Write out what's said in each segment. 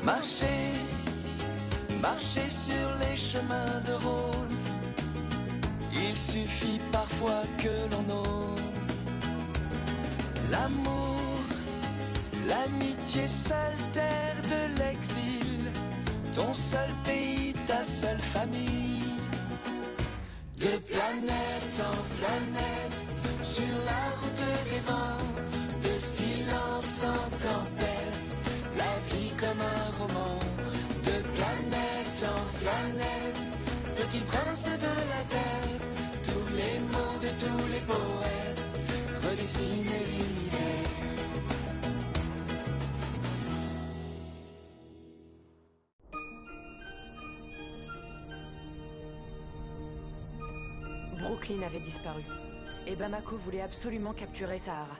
Marcher, marcher sur les chemins de rose. Il suffit parfois que l'on ose. L'amour, l'amitié, seule terre de l'exil. Ton seul pays, ta seule famille. De planète en planète, sur la route des vents, de silence en tempête, la vie comme un roman. De planète en planète, petit prince de la terre, tous les mots de tous les poètes redessinent l'univers. Brooklyn avait disparu, et Bamako voulait absolument capturer Sahara.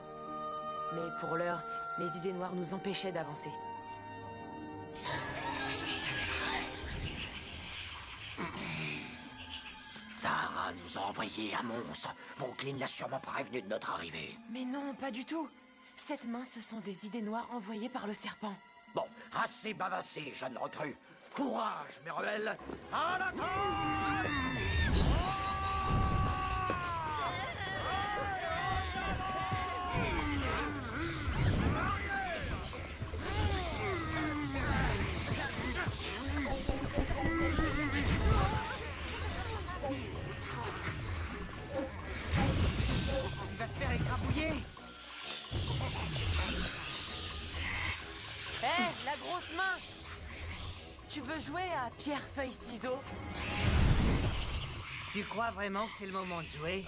Mais pour l'heure, les idées noires nous empêchaient d'avancer. Sahara nous a envoyé un monstre. Brooklyn l'a sûrement prévenu de notre arrivée. Mais non, pas du tout. Cette main, ce sont des idées noires envoyées par le serpent. Bon, assez bavassé, jeune recrue. Courage, mes rebelles. À l'attaque! Il va se faire écrabouiller. Hé, la grosse main! Tu veux jouer à pierre, feuille, ciseaux? Tu crois vraiment que c'est le moment de jouer?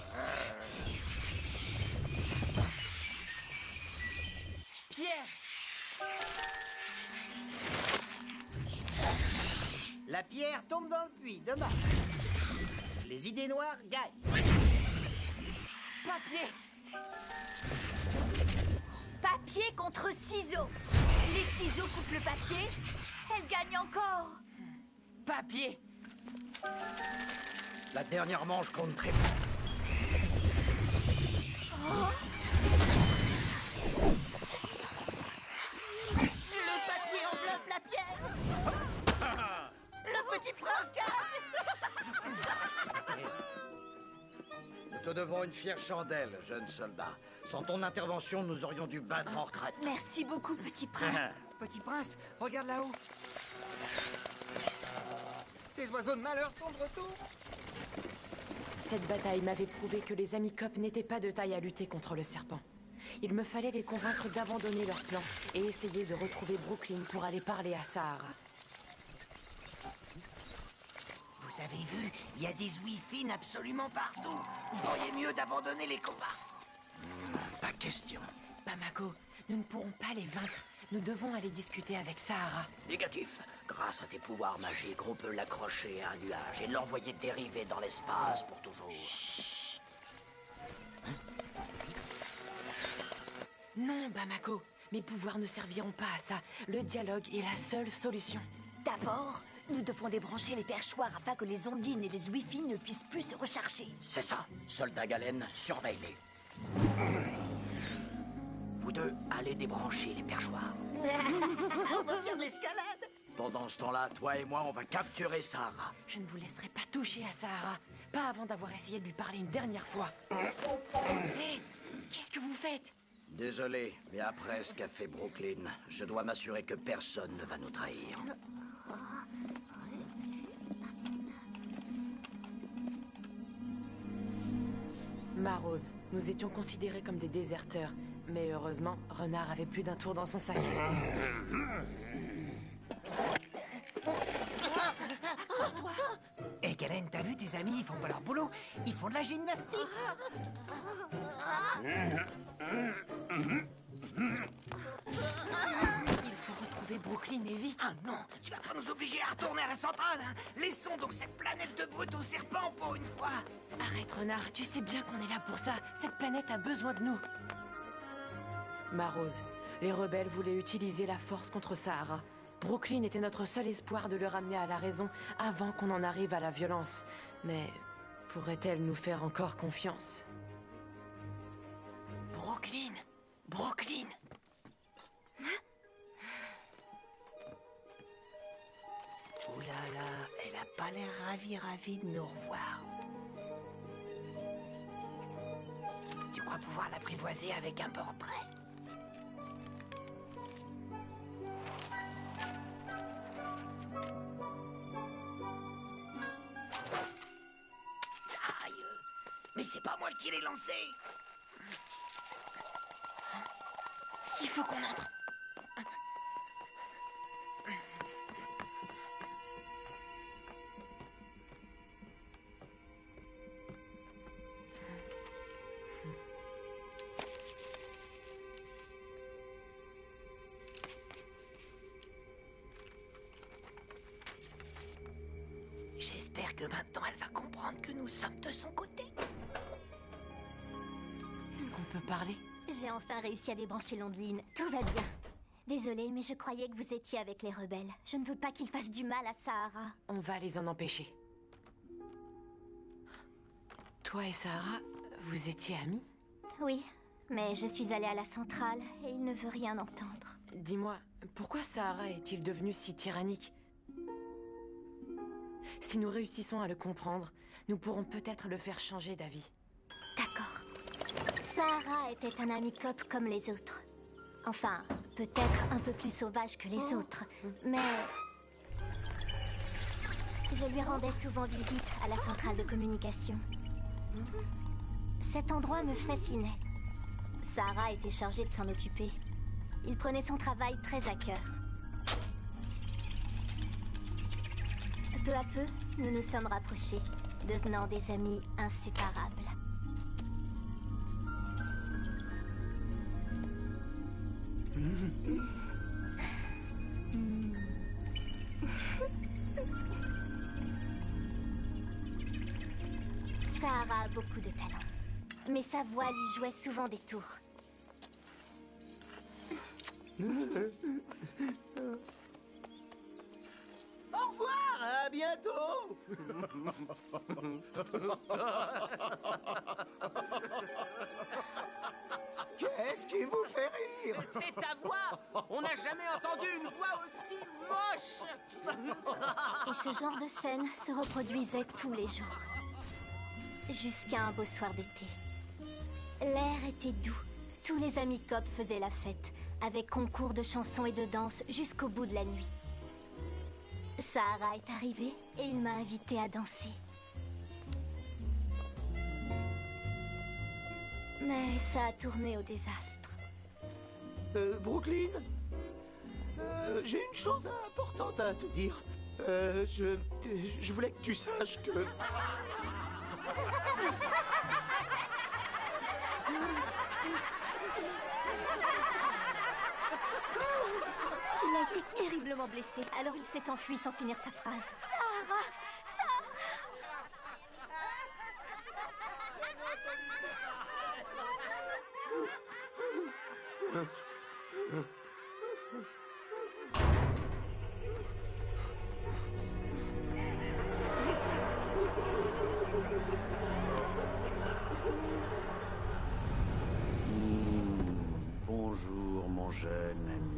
Pierre! La pierre tombe dans le puits, dommage. Les idées noires gagnent. Papier! Papier contre ciseaux. Les ciseaux coupent le papier, elle gagne encore. Papier! La dernière manche compte très peu. Le papier enveloppe la pierre. Le petit prince gagne. Nous te devons une fière chandelle, jeune soldat. Sans ton intervention, nous aurions dû battre en retraite. Merci beaucoup, petit prince. Petit prince, regarde là-haut. Ces oiseaux de malheur sont de retour. Cette bataille m'avait prouvé que les Amicopes n'étaient pas de taille à lutter contre le serpent. Il me fallait les convaincre d'abandonner leur plan et essayer de retrouver Brooklyn pour aller parler à Sahara. Vous avez vu, il y a des ouïes fines absolument partout. Vous feriez mieux d'abandonner les combats. Pas question. Bamako, nous ne pourrons pas les vaincre. Nous devons aller discuter avec Sahara. Négatif. Grâce à tes pouvoirs magiques, on peut l'accrocher à un nuage et l'envoyer dériver dans l'espace pour toujours. Non, Bamako, mes pouvoirs ne serviront pas à ça. Le dialogue est la seule solution. D'abord, nous devons débrancher les perchoirs afin que les ondines et les ouïes ne puissent plus se recharger. C'est ça. Soldat Galen, surveille-les. Vous deux, allez débrancher les perchoirs. On va faire de l'escalade. Pendant ce temps-là, toi et moi, on va capturer Sahara. Je ne vous laisserai pas toucher à Sahara. Pas avant d'avoir essayé de lui parler une dernière fois. Hé, qu'est-ce que vous faites? Désolé, mais après ce qu'a fait Brooklyn, je dois m'assurer que personne ne va nous trahir. Marose, nous étions considérés comme des déserteurs. Mais heureusement, Renard avait plus d'un tour dans son sac. Hé, Galen, t'as vu tes amis, ils font pas leur boulot. Ils font de la gymnastique. Il faut retrouver Brooklyn et vite. Ah non, tu vas pas nous obliger à retourner à la centrale, hein. Laissons donc cette planète de brutes aux serpents pour une fois. Arrête, Renard, tu sais bien qu'on est là pour ça. Cette planète a besoin de nous. Marose, les rebelles voulaient utiliser la force contre Sahara. Brooklyn était notre seul espoir de le ramener à la raison avant qu'on en arrive à la violence. Mais pourrait-elle nous faire encore confiance? Brooklyn! Brooklyn! n'a pas l'air ravi de nous revoir. Tu crois pouvoir l'apprivoiser avec un portrait? Aïe! Mais c'est pas moi qui l'ai lancé! Il faut qu'on entre. J'espère que maintenant elle va comprendre que nous sommes de son côté. Est-ce qu'on peut parler? J'ai enfin réussi à débrancher Londeline. Tout va bien. Désolée, mais je croyais que vous étiez avec les rebelles. Je ne veux pas qu'ils fassent du mal à Sahara. On va les en empêcher. Toi et Sahara, vous étiez amis? Oui, mais je suis allée à la centrale et il ne veut rien entendre. Dis-moi, pourquoi Sahara est-il devenu si tyrannique? Si nous réussissons à le comprendre, nous pourrons peut-être le faire changer d'avis. D'accord. Sahara était un ami cop comme les autres. Enfin, peut-être un peu plus sauvage que les autres, mais... Je lui rendais souvent visite à la centrale de communication. Cet endroit me fascinait. Sahara était chargée de s'en occuper. Il prenait son travail très à cœur. Peu à peu, nous nous sommes rapprochés, devenant des amis inséparables. Sahara a beaucoup de talent, mais sa voix lui jouait souvent des tours. Au revoir, à bientôt. Qu'est-ce qui vous fait rire? C'est ta voix! On n'a jamais entendu une voix aussi moche! Et ce genre de scène se reproduisait tous les jours. Jusqu'à un beau soir d'été. L'air était doux. Tous les amis cop faisaient la fête, avec concours de chansons et de danse jusqu'au bout de la nuit. Sahara est arrivé et il m'a invité à danser. Mais ça a tourné au désastre. Brooklyn, j'ai une chose importante à te dire. Je voulais que tu saches que... Il a été terriblement blessé, alors il s'est enfui sans finir sa phrase. Sahara! Sahara! Bonjour, mon jeune ami.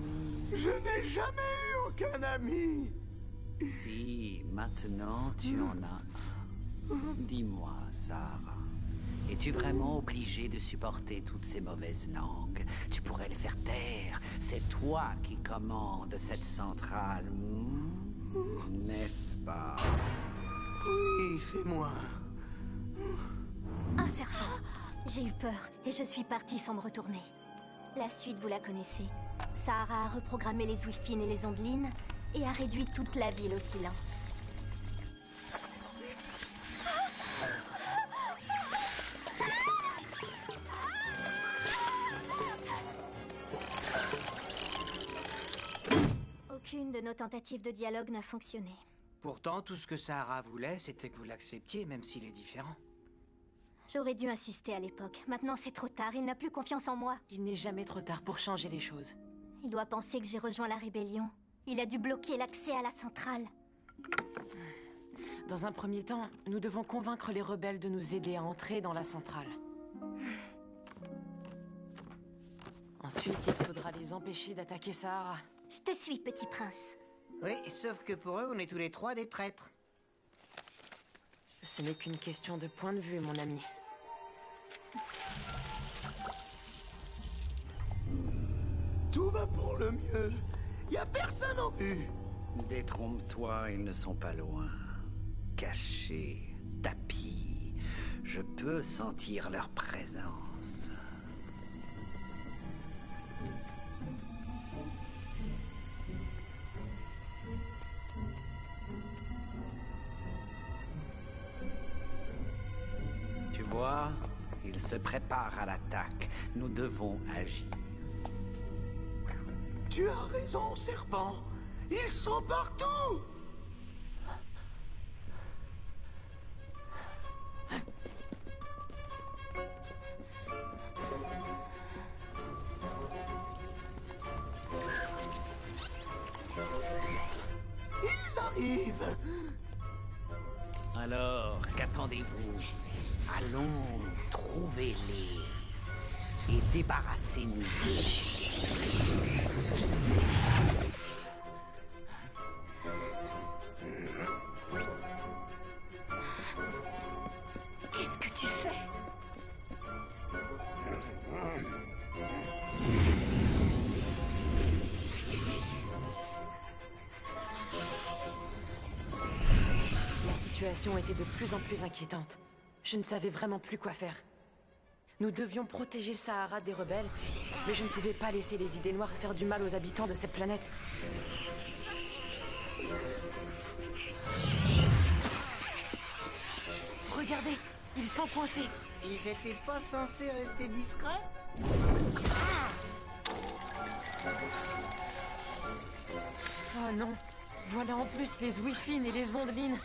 Je n'ai jamais eu aucun ami. Si, maintenant tu en as un. Dis-moi, Sarah, es-tu vraiment obligée de supporter toutes ces mauvaises langues? Tu pourrais les faire taire. C'est toi qui commandes cette centrale, n'est-ce pas? Oui, c'est moi. Un serpent. J'ai eu peur et je suis partie sans me retourner. La suite, vous la connaissez. Sahara a reprogrammé les Zwilfines et les Ondelines et a réduit toute la ville au silence. Aucune de nos tentatives de dialogue n'a fonctionné. Pourtant, tout ce que Sahara voulait, c'était que vous l'acceptiez, même s'il est différent. J'aurais dû insister à l'époque. Maintenant, c'est trop tard. Il n'a plus confiance en moi. Il n'est jamais trop tard pour changer les choses. Il doit penser que j'ai rejoint la rébellion. Il a dû bloquer l'accès à la centrale. Dans un premier temps, nous devons convaincre les rebelles de nous aider à entrer dans la centrale. Ensuite, il faudra les empêcher d'attaquer Sahara. Je te suis, petit prince. Oui, sauf que pour eux, on est tous les trois des traîtres. Ce n'est qu'une question de point de vue, mon ami. Tout va pour le mieux. Y a personne en vue. Détrompe-toi, ils ne sont pas loin. Cachés, tapis. Je peux sentir leur présence. Tu vois, ils se préparent à l'attaque. Nous devons agir. Tu as raison, serpent. Ils sont partout. Ils arrivent. Alors, qu'attendez-vous? Allons, trouvez-les et débarrassez-nous d'eux. Qu'est-ce que tu fais? La situation était de plus en plus inquiétante. Je ne savais vraiment plus quoi faire. Nous devions protéger Sahara des rebelles, mais je ne pouvais pas laisser les idées noires faire du mal aux habitants de cette planète. Regardez, ils sont coincés. Ils étaient pas censés rester discrets? Oh non, voilà en plus les Zouifines et les Ondelines.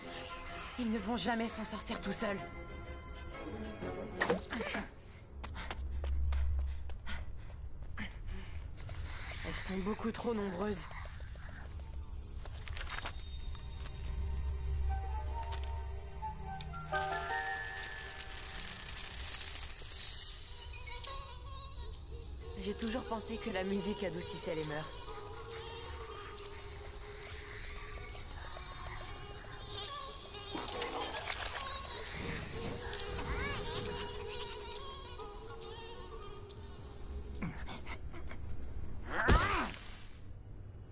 Ils ne vont jamais s'en sortir tout seuls. Elles sont beaucoup trop nombreuses. J'ai toujours pensé que la musique adoucissait les mœurs.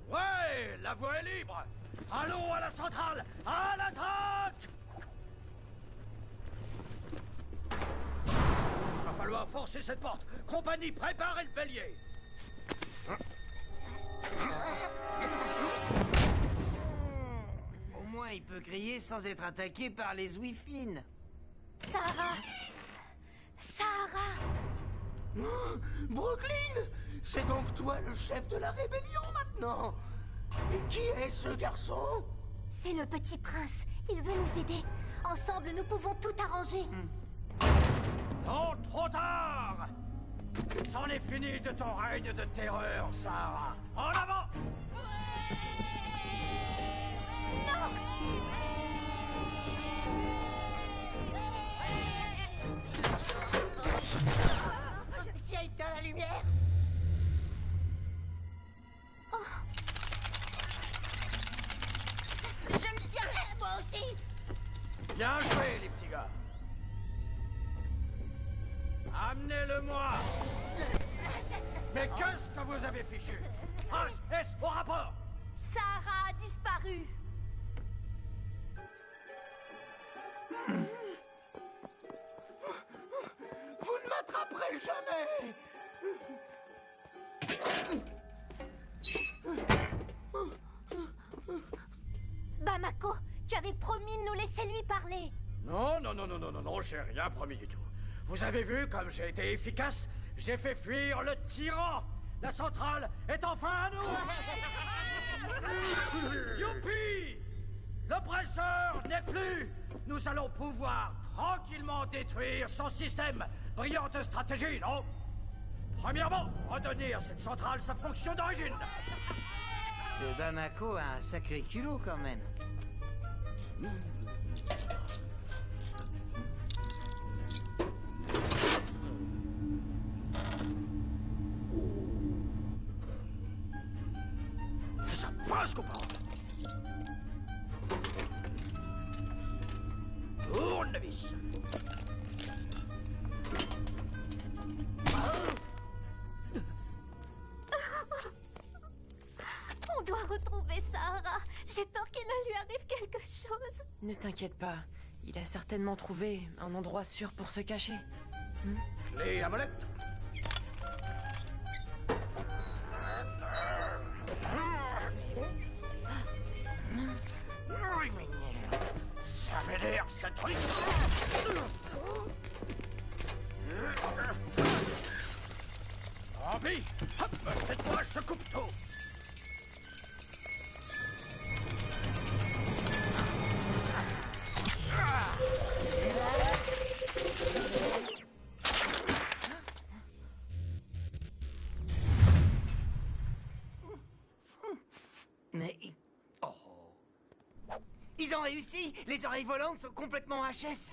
Ouais, la voie est libre. Allons à la centrale, à l'attaque! Va falloir forcer cette porte. Compagnie, préparez le bélier. Au moins, il peut crier sans être attaqué par les Zouifines. Sahara! Sahara! Brooklyn! C'est donc toi le chef de la rébellion maintenant? Et qui est ce garçon? C'est le petit prince. Il veut nous aider. Ensemble, nous pouvons tout arranger. Non, trop tard! C'en est fini de ton règne de terreur, Sahara. En avant! Qui a éteint la lumière? Je me tiendrai, moi aussi! Bien joué, les petits gars. Amenez-le-moi! Mais qu'est-ce que vous avez fichu? HS au rapport! Sahara a disparu. Vous ne m'attraperez jamais! Bamako, tu avais promis de nous laisser lui parler. Non, non, non, non, non, non, non, j'ai rien promis du tout. Vous avez vu comme j'ai été efficace? J'ai fait fuir le tyran! La centrale est enfin à nous! Youpi! L'oppresseur n'est plus! Nous allons pouvoir tranquillement détruire son système! Brillante stratégie, non? Premièrement, redonner à cette centrale sa fonction d'origine! Ce Bamako a un sacré culot quand même. Ça passe, copain! Tourne! service. On doit retrouver Sahara. J'ai peur qu'il ne lui arrive quelque chose. Ne t'inquiète pas. Il a certainement trouvé un endroit sûr pour se cacher. Clé à molette. Ça m'énerve, ce truc. Envie. Hop, cette fois, je coupe tout. Mais... Oh. Ils ont réussi. Les oreilles volantes sont complètement HS.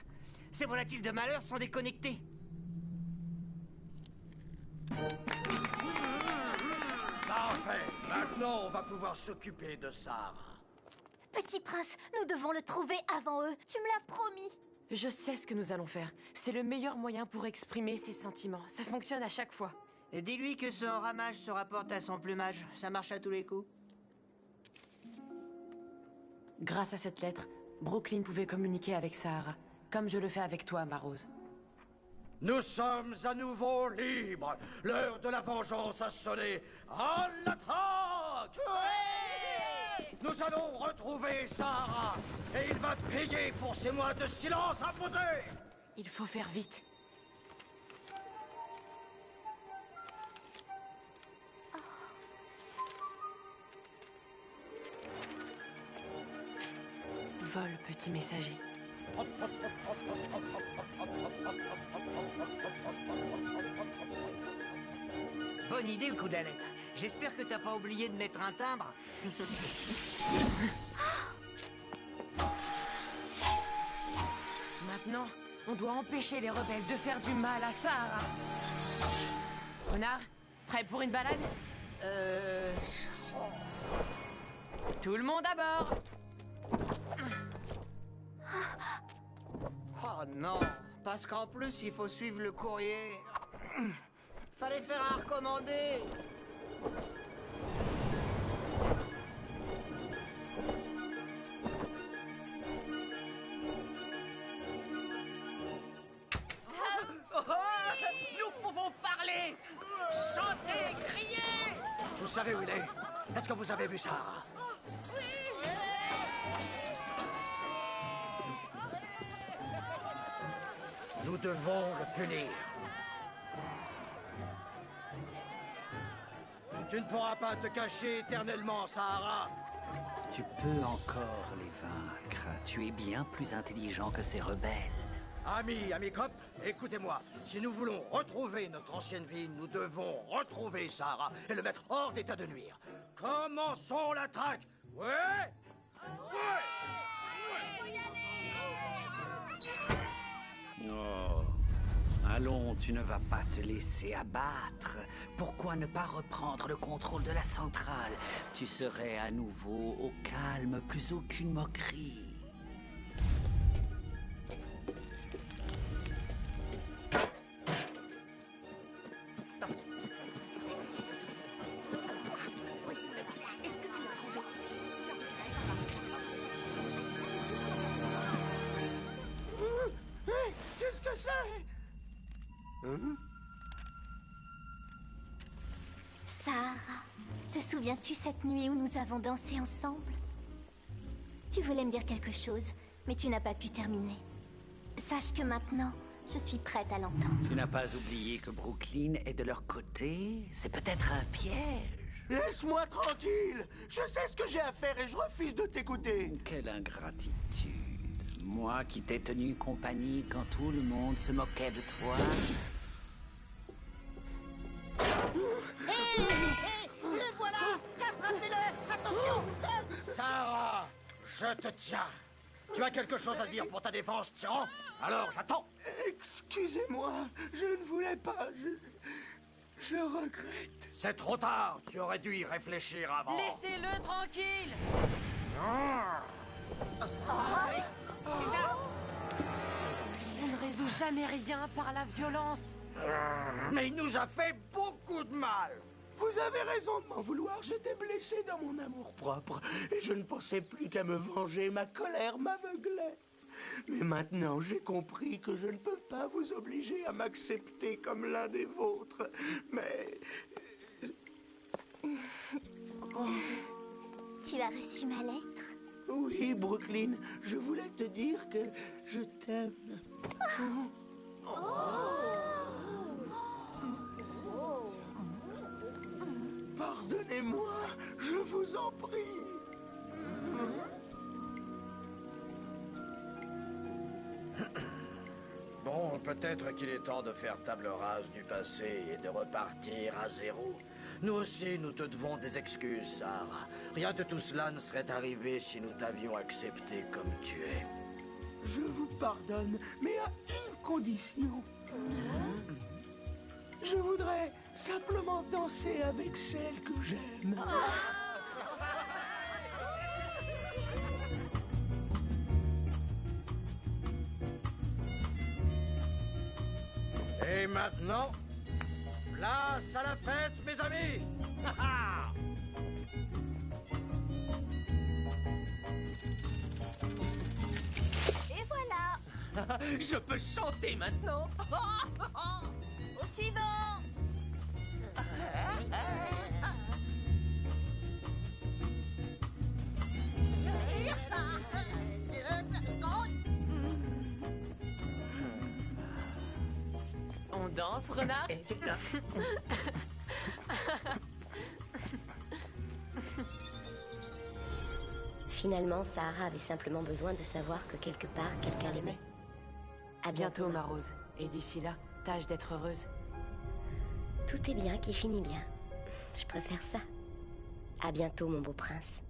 Ces volatiles de malheur sont déconnectés. Parfait. Maintenant, on va pouvoir s'occuper de Sarah. Petit prince, nous devons le trouver avant eux. Tu me l'as promis. Je sais ce que nous allons faire. C'est le meilleur moyen pour exprimer ses sentiments. Ça fonctionne à chaque fois. Et dis-lui que son ramage se rapporte à son plumage. Ça marche à tous les coups. Grâce à cette lettre, Brooklyn pouvait communiquer avec Sahara, comme je le fais avec toi, ma Rose. Nous sommes à nouveau libres. L'heure de la vengeance a sonné. À l'attaque! Nous allons retrouver Sahara. Et il va payer pour ces mois de silence imposés. Il faut faire vite. Vole, petit messager. Bonne idée, le coup de la lettre. J'espère que t'as pas oublié de mettre un timbre. Maintenant, on doit empêcher les rebelles de faire du mal à Sahara. Renard, prêt pour une balade? Tout le monde à bord! Oh non, parce qu'en plus, il faut suivre le courrier. Fallait faire un recommandé. Nous pouvons parler, chanter, crier. Vous savez où il est? Est-ce que vous avez vu Sahara? Nous devons le punir. Tu ne pourras pas te cacher éternellement, Sahara. Tu peux encore les vaincre. Tu es bien plus intelligent que ces rebelles. Amis cop, écoutez-moi. Si nous voulons retrouver notre ancienne vie, nous devons retrouver Sahara et le mettre hors d'état de nuire. Commençons la traque. Ouais? Oh. Allons, tu ne vas pas te laisser abattre. Pourquoi ne pas reprendre le contrôle de la centrale? Tu serais à nouveau au calme, plus aucune moquerie. Qu'est-ce que c'est? Sahara, te souviens-tu cette nuit où nous avons dansé ensemble? Tu voulais me dire quelque chose, mais tu n'as pas pu terminer. Sache que maintenant, je suis prête à l'entendre. Tu n'as pas oublié que Brooklyn est de leur côté? C'est peut-être un piège. Laisse-moi tranquille. Je sais ce que j'ai à faire et je refuse de t'écouter. Quelle ingratitude. Moi qui t'ai tenu compagnie quand tout le monde se moquait de toi. Le voilà. Attrapez-le. Attention. Sahara, je te tiens. Tu as quelque chose à dire pour ta défense, tyran? Alors, j'attends. Excusez-moi, je ne voulais pas. Je regrette. C'est trop tard. Tu aurais dû y réfléchir avant. Laissez-le tranquille! Ah. C'est ça. résous jamais rien par la violence. Mais il nous a fait beaucoup de mal. Vous avez raison de m'en vouloir, j'étais blessé dans mon amour-propre. Et je ne pensais plus qu'à me venger, ma colère m'aveuglait. Mais maintenant, j'ai compris que je ne peux pas vous obliger à m'accepter comme l'un des vôtres. Mais... Tu as reçu ma lettre? Oui, Brooklyn, je voulais te dire que je t'aime. Pardonnez-moi, je vous en prie. Bon, peut-être qu'il est temps de faire table rase du passé et de repartir à zéro. Nous aussi, nous te devons des excuses, Sarah. Rien de tout cela ne serait arrivé si nous t'avions accepté comme tu es. Je vous pardonne, mais à une condition. Je voudrais simplement danser avec celle que j'aime. Et maintenant, place à la fête, mes amis. Et voilà. Je peux chanter maintenant. Au suivant. On danse, renard? Finalement, Sahara avait simplement besoin de savoir que quelque part, quelqu'un l'aimait. À bientôt, ma Rose. Et d'ici là, tâche d'être heureuse. Tout est bien qui finit bien. Je préfère ça. À bientôt, mon beau prince.